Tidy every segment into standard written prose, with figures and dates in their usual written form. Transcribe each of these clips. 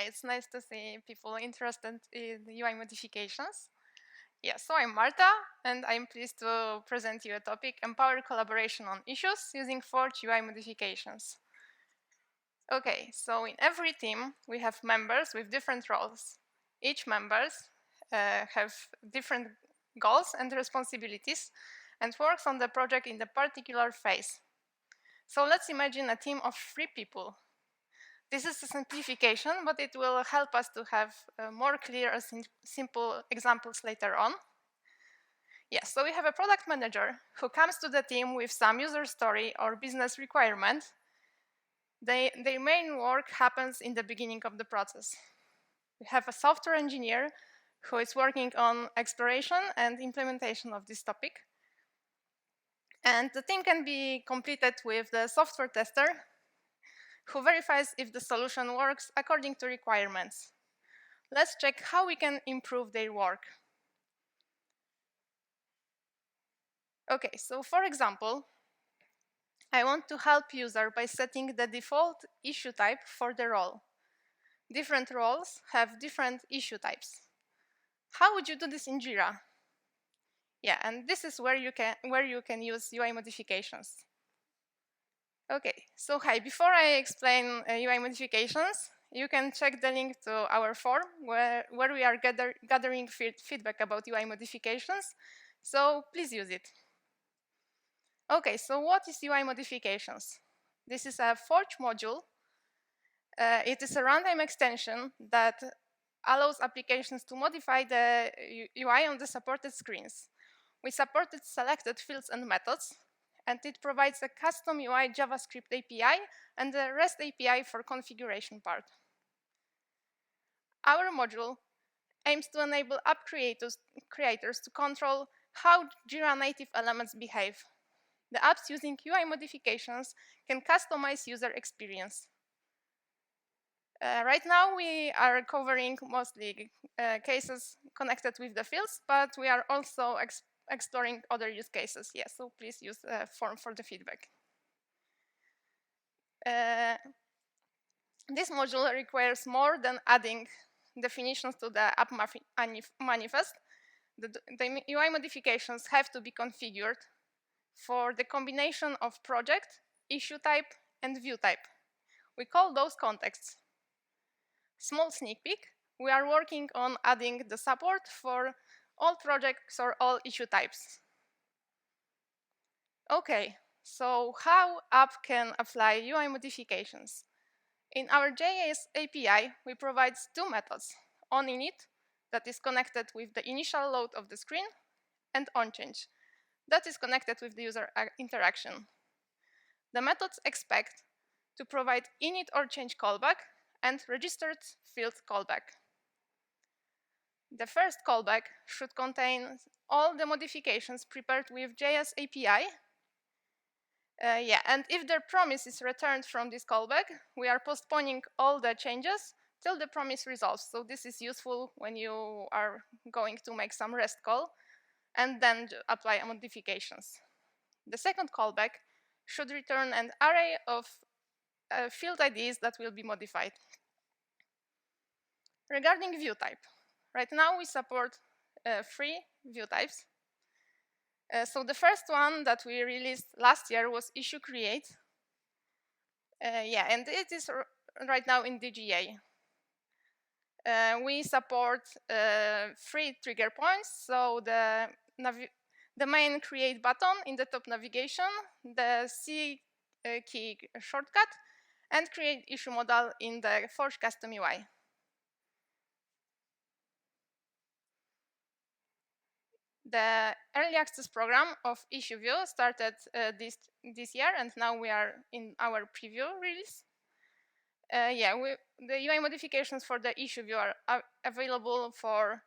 it's nice to see people interested in UI modifications. Yeah, so I'm Marta, and I'm pleased to present you a topic, Empower Collaboration on Issues using Forge UI Modifications. Okay, so in every team, we have members with different roles. Each members have different goals and responsibilities and works on the project in the particular phase. So let's imagine a team of 3 people. This is a simplification, but it will help us to have more clear and simple examples later on. Yes, so we have a product manager who comes to the team with some user story or business requirement. Their main work happens in the beginning of the process. We have a software engineer who is working on exploration and implementation of this topic. And the team can be completed with the software tester who verifies if the solution works according to requirements. Let's check how we can improve their work. Okay, so for example, I want to help user by setting the default issue type for the role. Different roles have different issue types. How would you do this in Jira? Yeah, and this is where you can use UI modifications. Okay, so hi, before I explain UI modifications, you can check the link to our form where we are gathering feedback about UI modifications, so please use it. Okay, so what is UI modifications? This is a Forge module. It is a runtime extension that allows applications to modify the UI on the supported screens. We supported selected fields and methods, and it provides a custom UI JavaScript API and the REST API for configuration part. Our module aims to enable app creators to control how Jira native elements behave. The apps using UI modifications can customize user experience. Right now, we are covering mostly cases connected with the fields, but we are also exploring other use cases. Yes, so please use the form for the feedback. This module requires more than adding definitions to the app manifest. The UI modifications have to be configured for the combination of project, issue type, and view type. We call those contexts. Small sneak peek, we are working on adding the support for all projects or all issue types. Okay, so how app can apply UI modifications? In our JS API, we provide 2 methods, onInit, that is connected with the initial load of the screen, and onChange, that is connected with the user interaction. The methods expect to provide init or change callback and registered field callback. The first callback should contain all the modifications prepared with JS API. And if the promise is returned from this callback, we are postponing all the changes till the promise resolves. So this is useful when you are going to make some REST call and then apply modifications. The second callback should return an array of field IDs that will be modified. Regarding view type, right now we support 3 view types. So the first one that we released last year was issue create. And it is right now in DGA. We support 3 trigger points. So the main create button in the top navigation, the C key shortcut, and create issue modal in the Forge custom UI. The early access program of issue view started this year, and now we are in our preview release. The UI modifications for the issue view are available for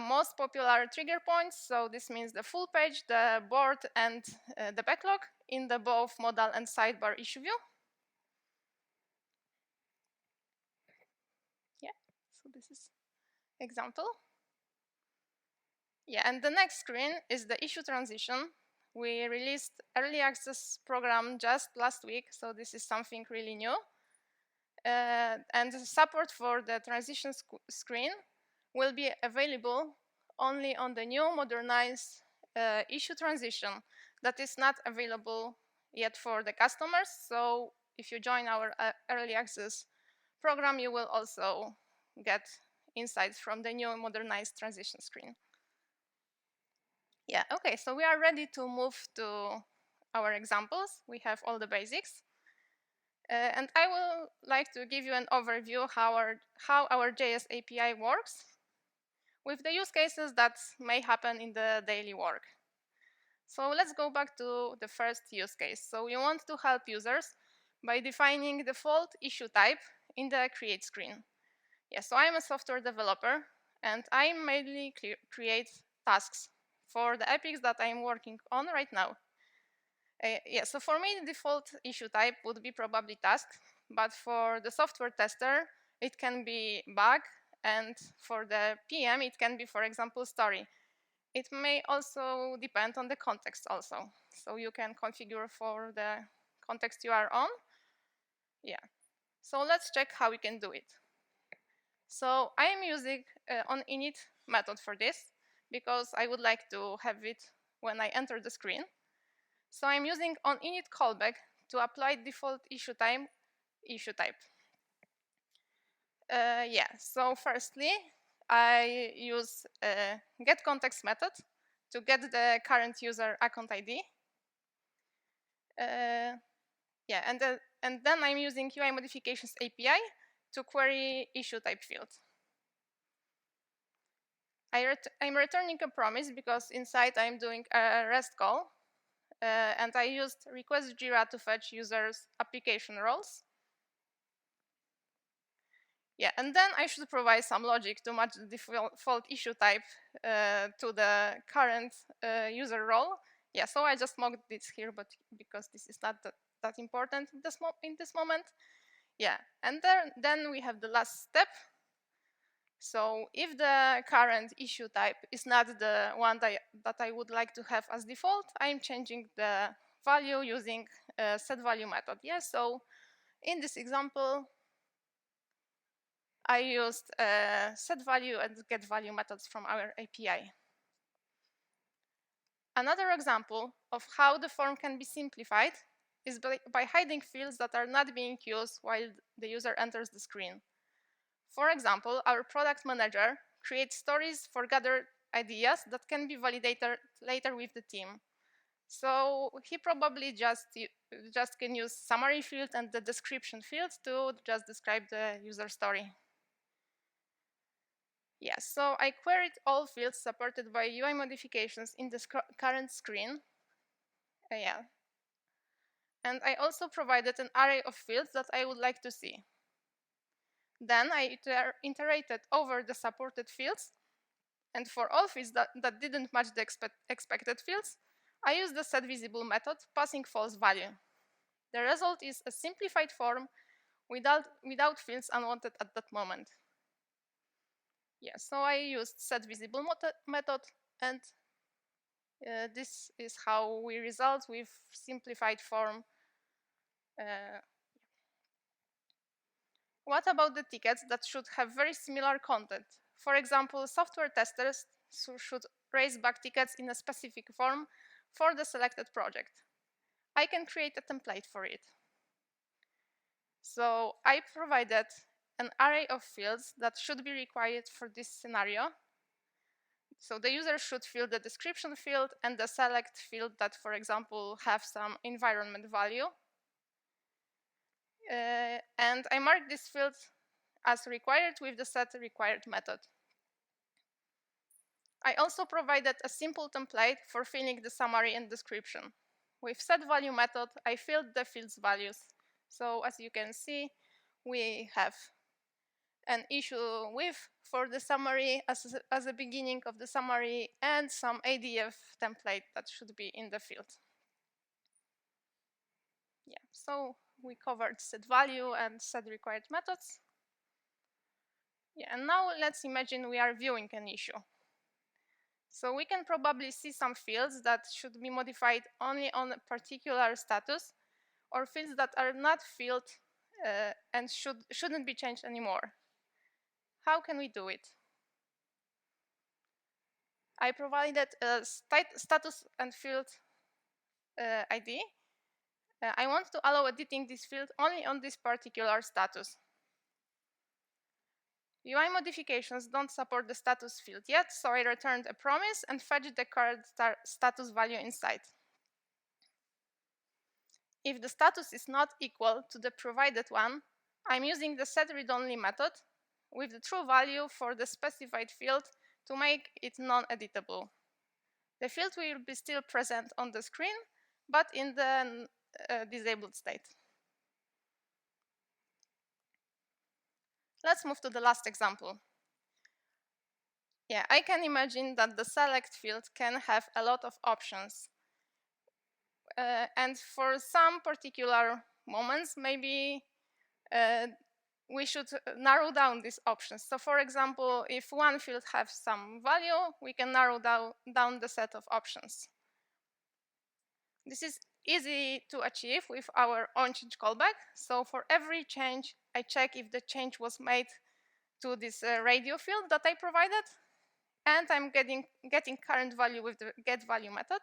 most popular trigger points. So this means the full page, the board, and the backlog in the both modal and sidebar issue view. Yeah, so this is example. Yeah, and the next screen is the issue transition. We released early access program just last week, so this is something really new. And the support for the transition screen will be available only on the new modernized issue transition that is not available yet for the customers. So if you join our early access program, you will also get insights from the new modernized transition screen. Yeah, okay, so we are ready to move to our examples. We have all the basics. And I will like to give you an overview how our JS API works with the use cases that may happen in the daily work. So let's go back to the first use case. So we want to help users by defining the default issue type in the create screen. Yeah, so I'm a software developer and I mainly create tasks for the epics that I'm working on right now. Yeah, so for me, the default issue type would be probably task, but for the software tester, it can be bug, and for the PM, it can be, for example, story. It may also depend on the context also. So you can configure for the context you are on. Yeah, so let's check how we can do it. So I am using on init method for this because I would like to have it when I enter the screen. So I'm using on init callback to apply default issue type. Yeah, so firstly, I use get context method to get the current user account ID. Yeah, and then I'm using UI modifications API to query issue type field. I'm returning a promise because inside I'm doing a REST call, and I used request Jira to fetch users' application roles. Yeah, and then I should provide some logic to match the default issue type to the current user role. Yeah, so I just mocked this here, but because this is not that important in this moment. Yeah, and then we have the last step. So if the current issue type is not the one that I would like to have as default, I'm changing the value using set value method. Yeah, so in this example, I used set value and get value methods from our API. Another example of how the form can be simplified is by hiding fields that are not being used while the user enters the screen. For example, our product manager creates stories for gathered ideas that can be validated later with the team. So he probably just can use summary field and the description field to just describe the user story. Yes, so I queried all fields supported by UI modifications in the current screen. Yeah. And I also provided an array of fields that I would like to see. Then I iterated over the supported fields, and for all fields that didn't match the expected fields, I used the setVisible method, passing false value. The result is a simplified form without fields unwanted at that moment. Yeah, so I used setVisible method, and this is how we result with simplified form. What about the tickets that should have very similar content? For example, software testers should raise bug tickets in a specific form for the selected project. I can create a template for it. So I provided an array of fields that should be required for this scenario. So the user should fill the description field and the select field that, for example, have some environment value. And I mark this field as required with the set required method. I also provided a simple template for filling the summary and description. With set value method, I filled the fields values. So as you can see, we have an issue with for the summary as a beginning of the summary and some ADF template that should be in the field. Yeah, so we covered set value and set required methods. Yeah, and now let's imagine we are viewing an issue. So we can probably see some fields that should be modified only on a particular status, or fields that are not filled and shouldn't be changed anymore. How can we do it? I provided a status and field ID. I want to allow editing this field only on this particular status. UI modifications don't support the status field yet, so I returned a promise and fetched the current status value inside. If the status is not equal to the provided one, I'm using the setReadOnly method with the true value for the specified field to make it non-editable. The field will be still present on the screen, but in the disabled state. Let's move to the last example. Yeah, I can imagine that the select field can have a lot of options. And for some particular moments, maybe we should narrow down these options. So for example, if one field has some value, we can narrow down the set of options. This is easy to achieve with our onChange callback. So for every change, I check if the change was made to this radio field that I provided, and I'm getting current value with the getValue method.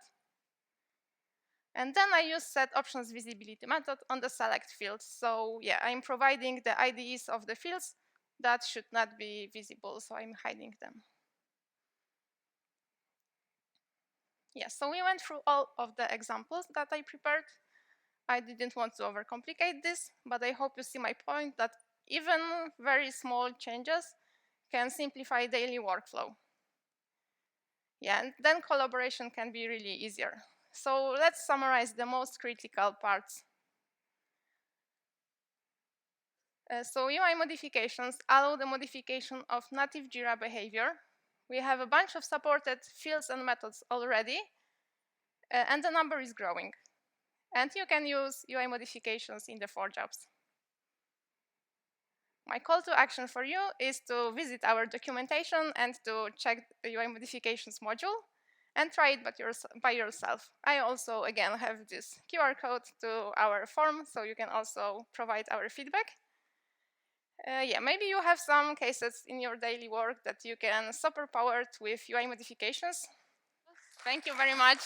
And then I use setOptionsVisibility method on the select field. So yeah, I'm providing the IDs of the fields that should not be visible, so I'm hiding them. Yeah, so we went through all of the examples that I prepared. I didn't want to overcomplicate this, but I hope you see my point that even very small changes can simplify daily workflow. Yeah, and then collaboration can be really easier. So let's summarize the most critical parts. So UI modifications allow the modification of native Jira behavior. We have a bunch of supported fields and methods already, and the number is growing. And you can use UI modifications in the 4 jobs. My call to action for you is to visit our documentation and to check the UI modifications module and try it by yourself. I also, again, have this QR code to our form, so you can also provide our feedback. Yeah, maybe you have some cases in your daily work that you can superpower with UI modifications. Thank you very much.